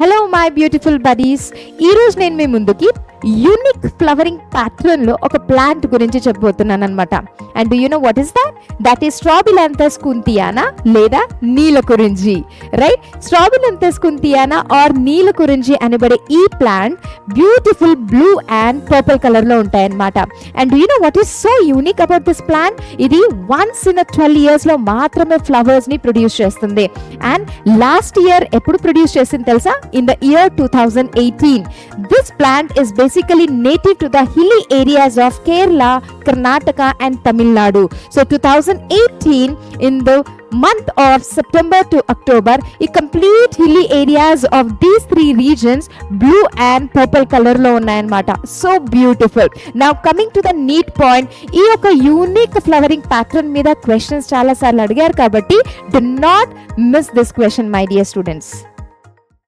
Hello my beautiful buddies, ఈరోజు నేను మీ ముందుకి యూనిక్ ఫ్లవరింగ్ ప్యాటర్న్ లో ఒక ప్లాంట్ గురించి చెప్పబోతున్నాను అనమాట. And you know what is that is Strobilanthes kunthiana లేదా Neelakurinji, right? Strobilanthes kunthiana or Neelakurinji అనబడే ఈ plant beautiful blue and purple colour లో ఉంటాయి అనమాట. And you know what is so unique about this plant? ఇది వన్స్ ఇన్ 12 years లో మాత్రమే flowers ని ప్రొడ్యూస్ చేస్తుంది. అండ్ లాస్ట్ ఇయర్ ఎప్పుడు ప్రొడ్యూస్ చేసింది తెలుసా? In the year 2018. This plant is basically native to the hilly areas of Kerala, Karnataka and Tamil Nadu. So 2018, in the month of September to October, a complete hilly areas of these three regions blue and purple color lo unnayannamata. So beautiful. Now coming to the neat point, ee oka unique flowering pattern meeda questions chaala sarlu adigaru kabatti do not miss this question, my dear students.